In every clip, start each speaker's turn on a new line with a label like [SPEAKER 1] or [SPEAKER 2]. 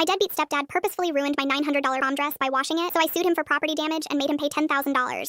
[SPEAKER 1] My deadbeat stepdad purposefully ruined my $900 prom dress by washing it, so I sued him for property damage and made him pay $10,000.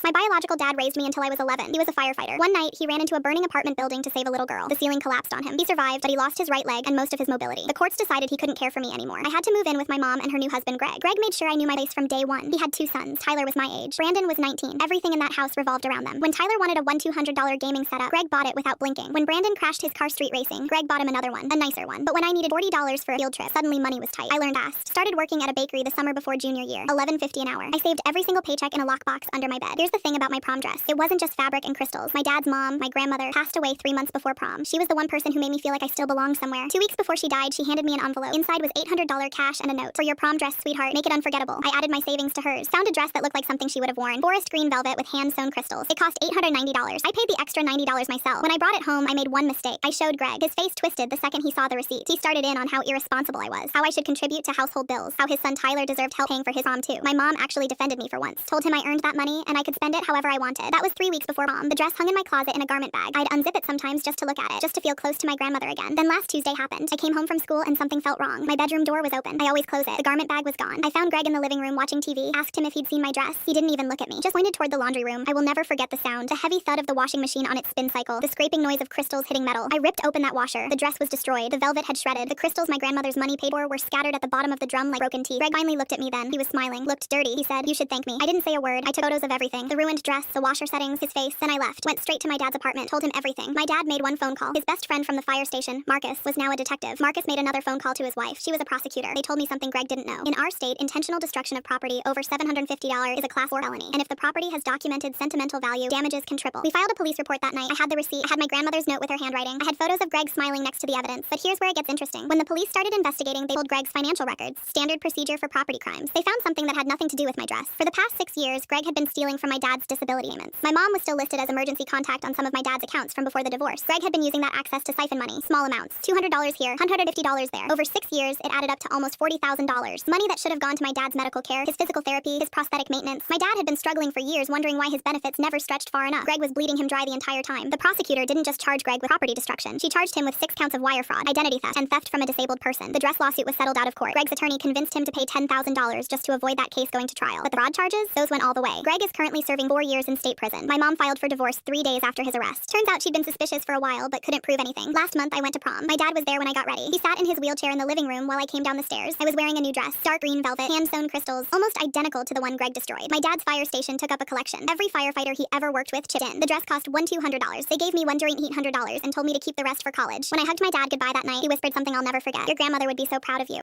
[SPEAKER 1] My biological dad raised me until I was 11. He was a firefighter. One night, he ran into a burning apartment building to save a little girl. The ceiling collapsed on him. He survived, but he lost his right leg and most of his mobility. The courts decided he couldn't care for me anymore. I had to move in with my mom and her new husband, Greg. Greg made sure I knew my place from day one. He had 2 sons. Tyler was my age. Brandon was 19. Everything in that house revolved around them. When Tyler wanted a $200 gaming setup, Greg bought it without blinking. When Brandon crashed his car street racing, Greg bought him another one, a nicer one. But when I needed $40 for a field trip, suddenly money was tight. I learned fast. Started working at a bakery the summer before junior year, $11.50 an hour. I saved every single paycheck in a lockbox under my bed. Here's the thing about my prom dress. It wasn't just fabric and crystals. My dad's mom, my grandmother, passed away 3 months before prom. She was the one person who made me feel like I still belonged somewhere. 2 weeks before she died, she handed me an envelope. Inside was $800 cash and a note. For your prom dress, sweetheart, make it unforgettable. I added my savings to hers. Found a dress that looked like something she would have worn. Forest green velvet with hand-sewn crystals. It cost $890. I paid the extra $90 myself. When I brought it home, I made one mistake. I showed Greg. His face twisted the second he saw the receipt. He started in on how irresponsible I was, how I should contribute to household bills, how his son Tyler deserved help paying for his prom too. My mom actually defended me for once. Told him I earned that money and I could spend it however I wanted. That was 3 weeks before prom. The dress hung in my closet in a garment bag. I'd unzip it sometimes just to look at it, just to feel close to my grandmother again. Then last Tuesday happened. I came home from school and something felt wrong. My bedroom door was open. I always close it. The garment bag was gone. I found Greg in the living room watching TV, asked him if he'd seen my dress. He didn't even look at me, just pointed toward the laundry room. I will never forget the sound, the heavy thud of the washing machine on its spin cycle, the scraping noise of crystals hitting metal. I ripped open that washer. The dress was destroyed. The velvet had shredded. The crystals my grandmother's money paid for were scattered at the bottom of the drum like broken teeth. Greg finally looked at me then. He was smiling, looked dirty. He said, "You should thank me." I didn't say a word. I took photos of everything. The ruined dress, the washer settings, his face. Then I left. Went straight to my dad's apartment, told him everything. My dad made one phone call. His best friend from the fire station, Marcus, was now a detective. Marcus made another phone call to his wife. She was a prosecutor. They told me something Greg didn't know. In our state, intentional destruction of property over $750 is a class 4 felony. And if the property has documented sentimental value, damages can triple. We filed a police report that night. I had the receipt. I had my grandmother's note with her handwriting. I had photos of Greg smiling next to the evidence. But here's where it gets interesting. When the police started investigating, they pulled Greg's financial records, standard procedure for property crimes. They found something that had nothing to do with my dress. For the past 6 years, Greg had been stealing from my dad's disability payments. My mom was still listed as emergency contact on some of my dad's accounts from before the divorce. Greg had been using that access to siphon money, small amounts, $200 here, $150 there. Over 6 years, it added up to almost $40,000. Money that should have gone to my dad's medical care, his physical therapy, his prosthetic maintenance. My dad had been struggling for years, wondering why his benefits never stretched far enough. Greg was bleeding him dry the entire time. The prosecutor didn't just charge Greg with property destruction. She charged him with 6 counts of wire fraud, identity theft, and theft from a disabled person. The dress lawsuit was settled out of court. Greg's attorney convinced him to pay $10,000 just to avoid that case going to trial. But the fraud charges, those went all the way. Greg is currently serving 4 years in state prison. My mom filed for divorce 3 days after his arrest. Turns out she'd been suspicious for a while, but couldn't prove anything. Last month, I went to prom. My dad was there when I got ready. He sat in his wheelchair in the living room while I came down the stairs. I was wearing a new dress, dark green velvet, hand-sewn crystals, almost identical to the one Greg destroyed. My dad's fire station took up a collection. Every firefighter he ever worked with chipped in. The dress cost $200. They gave me one during $800 and told me to keep the rest for college. When I hugged my dad goodbye that night, he whispered something I'll never forget. "Your grandmother would be so proud of you."